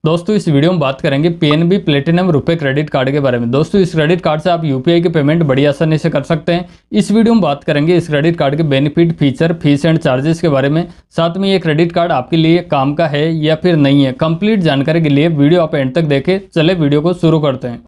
दोस्तों इस वीडियो में बात करेंगे पीएनबी प्लेटिनम रुपए क्रेडिट कार्ड के बारे में। दोस्तों इस क्रेडिट कार्ड से आप यूपीआई की पेमेंट बड़ी आसानी से कर सकते हैं। इस वीडियो में बात करेंगे इस क्रेडिट कार्ड के benefit, feature, fees and charges के बारे में। साथ में ये क्रेडिट कार्ड आपके लिए काम का है या फिर नहीं है, कंप्लीट जानकारी के लिए वीडियो आप एंड तक देखें। चले वीडियो को शुरू करते हैं।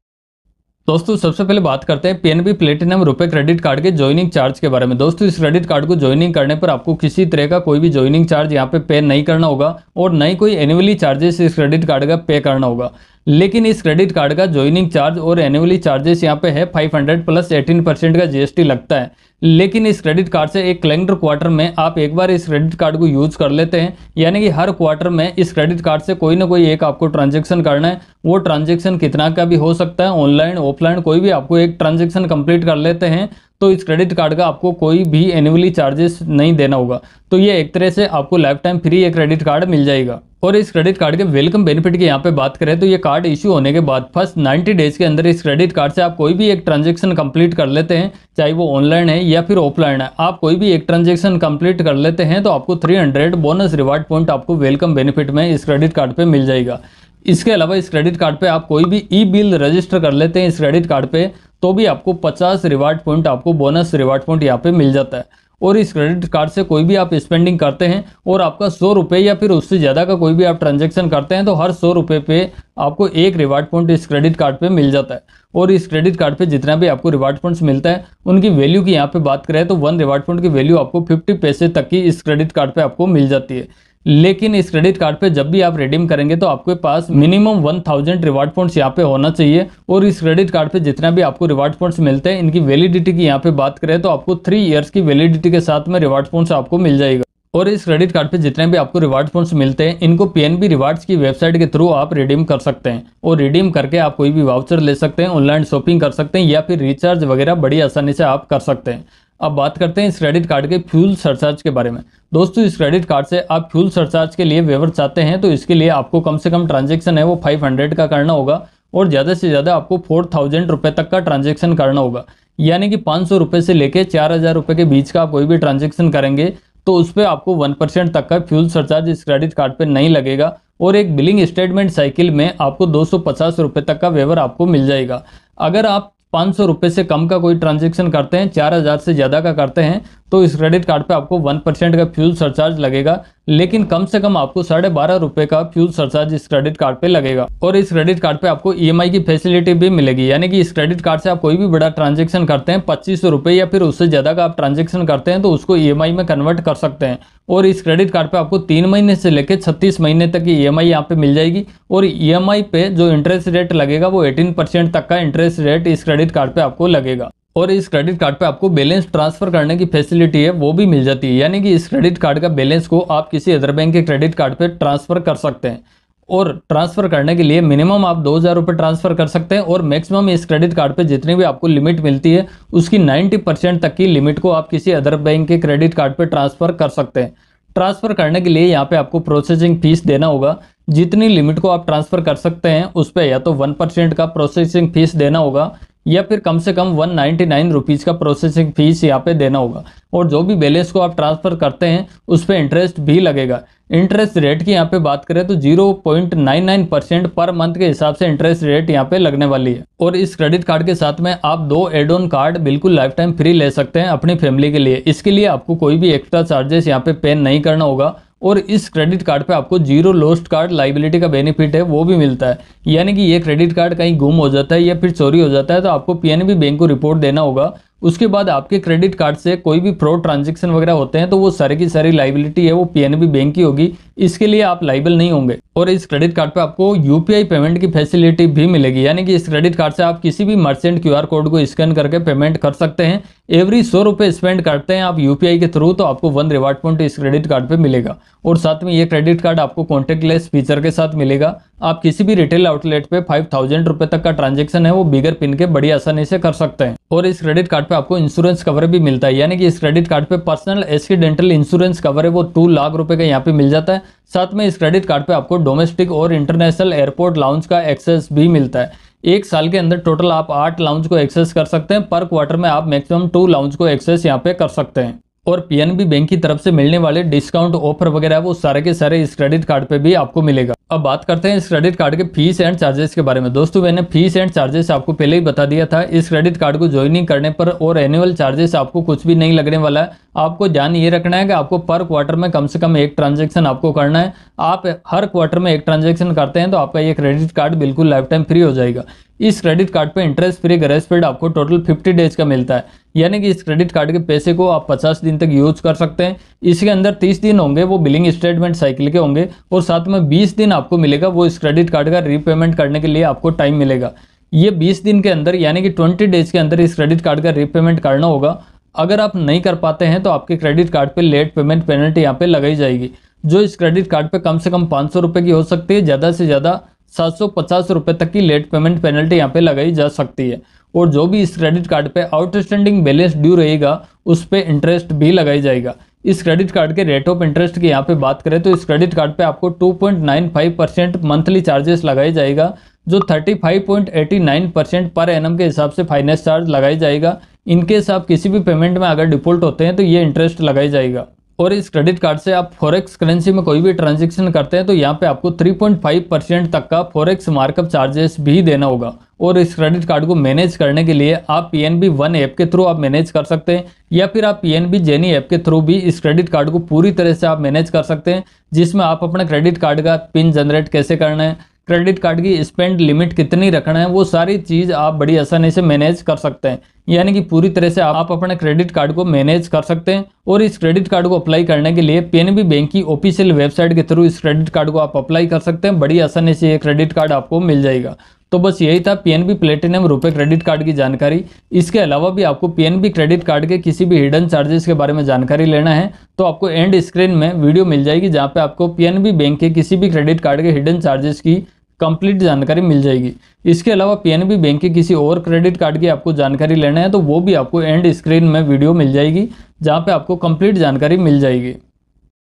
दोस्तों सबसे पहले बात करते हैं पीएनबी प्लेटिनम रुपए क्रेडिट कार्ड के ज्वाइनिंग चार्ज के बारे में। दोस्तों इस क्रेडिट कार्ड को ज्वाइनिंग करने पर आपको किसी तरह का कोई भी ज्वाइनिंग चार्ज यहाँ पे नहीं करना होगा और न ही कोई एनुअली चार्जेस इस क्रेडिट कार्ड का पे करना होगा। लेकिन इस क्रेडिट कार्ड का ज्वाइनिंग चार्ज और एनुअली चार्जेस यहाँ पे है 500 प्लस 18% का जीएसटी लगता है। लेकिन इस क्रेडिट कार्ड से एक कैलेंडर क्वार्टर में आप एक बार इस क्रेडिट कार्ड को यूज कर लेते हैं, यानी कि हर क्वार्टर में इस क्रेडिट कार्ड से कोई ना कोई एक आपको ट्रांजैक्शन करना है। वो ट्रांजैक्शन कितना का भी हो सकता है, ऑनलाइन ऑफलाइन कोई भी आपको एक ट्रांजैक्शन कंप्लीट कर लेते हैं तो इस क्रेडिट कार्ड का आपको कोई भी एनुअली चार्जेस नहीं देना होगा। तो ये एक तरह से आपको लाइफ टाइम फ्री ये क्रेडिट कार्ड मिल जाएगा। और इस क्रेडिट कार्ड के वेलकम बेनिफिट की यहाँ पे बात करें तो ये कार्ड इश्यू होने के बाद फर्स्ट 90 डेज के अंदर इस क्रेडिट कार्ड से आप कोई भी एक ट्रांजैक्शन कंप्लीट कर लेते हैं, चाहे वो ऑनलाइन है या फिर ऑफलाइन है, आप कोई भी एक ट्रांजैक्शन कंप्लीट कर लेते हैं तो आपको 300 बोनस रिवार्ड पॉइंट आपको वेलकम बेनिफिट में इस क्रेडिट कार्ड पे मिल जाएगा। इसके अलावा इस क्रेडिट कार्ड पे आप कोई भी ई बिल रजिस्टर कर लेते हैं इस क्रेडिट कार्ड पे तो भी आपको 50 रिवार्ड पॉइंट आपको बोनस रिवार्ड पॉइंट यहाँ पे मिल जाता है। और इस क्रेडिट कार्ड से कोई भी आप स्पेंडिंग करते हैं और आपका 100 रुपये या फिर उससे ज़्यादा का कोई भी आप ट्रांजैक्शन करते हैं तो हर 100 रुपये पे आपको एक रिवार्ड पॉइंट इस क्रेडिट कार्ड पे मिल जाता है। और इस क्रेडिट कार्ड पे जितना भी आपको रिवार्ड पॉइंट्स मिलता है उनकी वैल्यू की यहाँ पे बात करें तो 1 रिवार्ड पॉइंट की वैल्यू आपको 50 पैसे तक की इस क्रेडिट कार्ड पे आपको मिल जाती है। लेकिन इस क्रेडिट कार्ड पे जब भी आप रिडीम करेंगे तो आपके पास मिनिमम 1000 रिवार्ड पॉइंट्स यहाँ पे होना चाहिए। और इस क्रेडिट कार्ड पे जितना भी आपको रिवार्ड पॉइंट्स मिलते हैं इनकी वैलिडिटी की यहाँ पे बात करें तो आपको 3 इयर्स की वैलिडिटी के साथ में रिवार्ड पॉइंट्स आपको मिल जाएगा। और इस क्रेडिट कार्ड पे जितने भी आपको रिवार्ड पॉइंट्स मिलते हैं इनको पीएनबी रिवार्ड्स की वेबसाइट के थ्रू आप रिडीम कर सकते हैं और रिडीम करके आप कोई भी वाउचर ले सकते हैं, ऑनलाइन शॉपिंग कर सकते हैं या फिर रिचार्ज वगैरह बड़ी आसानी से आप कर सकते हैं। अब बात करते हैं इस क्रेडिट कार्ड के फ्यूल सरचार्ज के बारे में। दोस्तों इस क्रेडिट कार्ड से आप फ्यूल सरचार्ज के लिए वेवर चाहते हैं तो इसके लिए आपको कम से कम ट्रांजैक्शन है वो 500 का करना होगा और ज़्यादा से ज़्यादा आपको 4000 रुपये तक का ट्रांजैक्शन करना होगा। यानी कि 500 रुपये से लेके 4000 रुपये के बीच का आप कोई भी ट्रांजैक्शन करेंगे तो उस पर आपको 1% तक का फ्यूल सरचार्ज इस क्रेडिट कार्ड पे नहीं लगेगा। और एक बिलिंग स्टेटमेंट साइकिल में आपको 250 रुपये तक का वेवर आपको मिल जाएगा। अगर आप 500 रुपये से कम का कोई ट्रांजैक्शन करते हैं, 4000 से ज़्यादा का करते हैं तो इस क्रेडिट कार्ड पे आपको 1% का फ्यूल सरचार्ज लगेगा। लेकिन कम से कम आपको 12.5 रुपये का फ्यूल सरचार्ज इस क्रेडिट कार्ड पे लगेगा। और इस क्रेडिट कार्ड पे आपको ईएमआई की फैसिलिटी भी मिलेगी, यानी कि इस क्रेडिट कार्ड से आप कोई भी बड़ा ट्रांजैक्शन करते हैं 2500 रुपये या फिर उससे ज़्यादा का आप ट्रांजैक्शन करते हैं तो उसको ईएमआई में कन्वर्ट कर सकते हैं। और इस क्रेडिट कार्ड पे आपको 3 महीने से लेकर 36 महीने तक की ईएमआई यहाँ पे मिल जाएगी। और ईएमआई पे जो इंटरेस्ट रेट लगेगा वो 18% तक का इंटरेस्ट रेट इस क्रेडिट कार्ड पे आपको लगेगा। और इस क्रेडिट कार्ड पे आपको बैलेंस ट्रांसफर करने की फैसिलिटी है वो भी मिल जाती है, यानी कि इस क्रेडिट कार्ड का बैलेंस को आप किसी अदर बैंक के क्रेडिट कार्ड पे ट्रांसफर कर सकते हैं। और ट्रांसफर करने के लिए मिनिमम आप 2000 रुपये ट्रांसफर कर सकते हैं और मैक्सिमम इस क्रेडिट कार्ड पे जितनी भी आपको लिमिट मिलती है उसकी 90% तक की लिमिट को आप किसी अदर बैंक के क्रेडिट कार्ड पे ट्रांसफर कर सकते हैं। ट्रांसफर करने के लिए यहाँ पे आपको प्रोसेसिंग फीस देना होगा। जितनी लिमिट को आप ट्रांसफर कर सकते हैं उस पर या तो 1% का प्रोसेसिंग फीस देना होगा या फिर कम से कम 199 रुपीज़ का प्रोसेसिंग फीस यहाँ पे देना होगा। और जो भी बैलेंस को आप ट्रांसफ़र करते हैं उस पर इंटरेस्ट भी लगेगा। इंटरेस्ट रेट की यहाँ पे बात करें तो 0.99% पर मंथ के हिसाब से इंटरेस्ट रेट यहाँ पे लगने वाली है। और इस क्रेडिट कार्ड के साथ में आप 2 एड ऑन कार्ड बिल्कुल लाइफ टाइम फ्री ले सकते हैं अपनी फैमिली के लिए। इसके लिए आपको कोई भी एक्स्ट्रा चार्जेस यहाँ पे पे नहीं करना होगा। और इस क्रेडिट कार्ड पे आपको 0 लॉस्ट कार्ड लाइबिलिटी का बेनिफिट है वो भी मिलता है, यानी कि ये क्रेडिट कार्ड कहीं गुम हो जाता है या फिर चोरी हो जाता है तो आपको पीएनबी बैंक को रिपोर्ट देना होगा। उसके बाद आपके क्रेडिट कार्ड से कोई भी फ्रॉड ट्रांजैक्शन वगैरह होते हैं तो वो सारी की सारी लाइबिलिटी है वो पीएनबी बैंक की होगी, इसके लिए आप लाइबल नहीं होंगे। और इस क्रेडिट कार्ड पे आपको यूपीआई पेमेंट की फैसिलिटी भी मिलेगी, यानी कि इस क्रेडिट कार्ड से आप किसी भी मर्चेंट क्यूआर कोड को स्कैन करके पेमेंट कर सकते हैं। एवरी 100 रुपये स्पेंड करते हैं आप यूपीआई के थ्रू तो आपको 1 रिवार्ड पॉइंट इस क्रेडिट कार्ड पे मिलेगा। और साथ में ये क्रेडिट कार्ड आपको कॉन्टेक्टलेस फीचर के साथ मिलेगा। आप किसी भी रिटेल आउटलेट पे 5000 रुपये तक का ट्रांजैक्शन है वो बिगर पिन के बड़ी आसानी से कर सकते हैं। और इस क्रेडिट कार्ड पे आपको इंश्योरेंस कवर भी मिलता है, यानी कि इस क्रेडिट कार्ड पे पर्सनल एक्सीडेंटल इंश्योरेंस कवर है वो 2 लाख रुपए का यहाँ पे मिल जाता है। साथ में इस क्रेडिट कार्ड पे आपको डोमेस्टिक और इंटरनेशनल एयरपोर्ट लाउंज का एक्सेस भी मिलता है। 1 साल के अंदर टोटल आप 8 लाउंज को एक्सेस कर सकते हैं। पर क्वार्टर में आप मैक्सिमम 2 लाउंज को एक्सेस यहाँ पे कर सकते हैं। और पीएनबी बैंक की तरफ से मिलने वाले डिस्काउंट ऑफर वगैरह वो सारे के सारे इस क्रेडिट कार्ड पे भी आपको मिलेगा। अब बात करते हैं इस क्रेडिट कार्ड के फीस एंड चार्जेस के बारे में। दोस्तों मैंने फीस एंड चार्जेस आपको पहले ही बता दिया था। इस क्रेडिट कार्ड को ज्वाइनिंग करने पर और एनुअल चार्जेस आपको कुछ भी नहीं लगने वाला है। आपको ध्यान ये रखना है कि आपको पर क्वार्टर में कम से कम एक ट्रांजैक्शन आपको करना है। आप हर क्वार्टर में एक ट्रांजैक्शन करते हैं तो आपका ये क्रेडिट कार्ड बिल्कुल लाइफ टाइम फ्री हो जाएगा। इस क्रेडिट कार्ड पे इंटरेस्ट फ्री ग्रेस पीरियड आपको टोटल 50 डेज का मिलता है, यानी कि इस क्रेडिट कार्ड के पैसे को आप 50 दिन तक यूज कर सकते हैं। इसके अंदर 30 दिन होंगे वो बिलिंग स्टेटमेंट साइकिल के होंगे और साथ में 20 दिन आपको मिलेगा वो इस क्रेडिट कार्ड का रीपेमेंट करने के लिए आपको टाइम मिलेगा। ये 20 दिन के अंदर यानी कि 20 डेज के अंदर इस क्रेडिट कार्ड का रीपेमेंट करना होगा। अगर आप नहीं कर पाते हैं तो आपके क्रेडिट कार्ड पे लेट पेमेंट पेनल्टी यहाँ पे लगाई जाएगी, जो इस क्रेडिट कार्ड पे कम से कम 500 रुपये की हो सकती है, ज़्यादा से ज़्यादा 750 रुपये तक की लेट पेमेंट पेनल्टी यहाँ पे लगाई जा सकती है। और जो भी इस क्रेडिट कार्ड पे आउटस्टैंडिंग बैलेंस ड्यू रहेगा उस पे इंटरेस्ट भी लगाई जाएगा। इस क्रेडिट कार्ड के रेट ऑफ इंटरेस्ट की यहाँ पे बात करें तो इस क्रेडिट कार्ड पे आपको 2.95% मंथली चार्जेस लगाया जाएगा, जो 35.89% पर एनम के हिसाब से फाइनेंस चार्ज लगाया जाएगा। इनकेस आप किसी भी पेमेंट में अगर डिफॉल्ट होते हैं तो ये इंटरेस्ट लगाया जाएगा। और इस क्रेडिट कार्ड से आप फॉरेक्स करेंसी में कोई भी ट्रांजैक्शन करते हैं तो यहाँ पे आपको 3.5% तक का फॉरेक्स मार्कअप चार्जेस भी देना होगा। और इस क्रेडिट कार्ड को मैनेज करने के लिए आप PNB वन ऐप के थ्रू आप मैनेज कर सकते हैं, या फिर आप PNB जेनी ऐप के थ्रू भी इस क्रेडिट कार्ड को पूरी तरह से आप मैनेज कर सकते हैं, जिसमें आप अपना क्रेडिट कार्ड का पिन जनरेट कैसे करना है, क्रेडिट कार्ड की स्पेंड लिमिट कितनी रखना है, वो सारी चीज़ आप बड़ी आसानी से मैनेज कर सकते हैं। यानी कि पूरी तरह से आप अपने क्रेडिट कार्ड को मैनेज कर सकते हैं। और इस क्रेडिट कार्ड को अप्लाई करने के लिए PNB बैंक की ऑफिशियल वेबसाइट के थ्रू इस क्रेडिट कार्ड को आप अप्लाई कर सकते हैं। बड़ी आसानी से ये क्रेडिट कार्ड आपको मिल जाएगा। तो बस यही था PNB प्लेटिनम रुपए क्रेडिट कार्ड की जानकारी। इसके अलावा भी आपको PNB क्रेडिट कार्ड के किसी भी हिडन चार्जेस के बारे में जानकारी लेना है तो आपको एंड स्क्रीन में वीडियो मिल जाएगी, जहाँ पे आपको PNB बैंक के किसी भी क्रेडिट कार्ड के हिडन चार्जेस की कंप्लीट जानकारी मिल जाएगी। इसके अलावा PNB बैंक के किसी और क्रेडिट कार्ड की आपको जानकारी लेना है तो वो भी आपको एंड स्क्रीन में वीडियो मिल जाएगी, जहाँ पे आपको कंप्लीट जानकारी मिल जाएगी।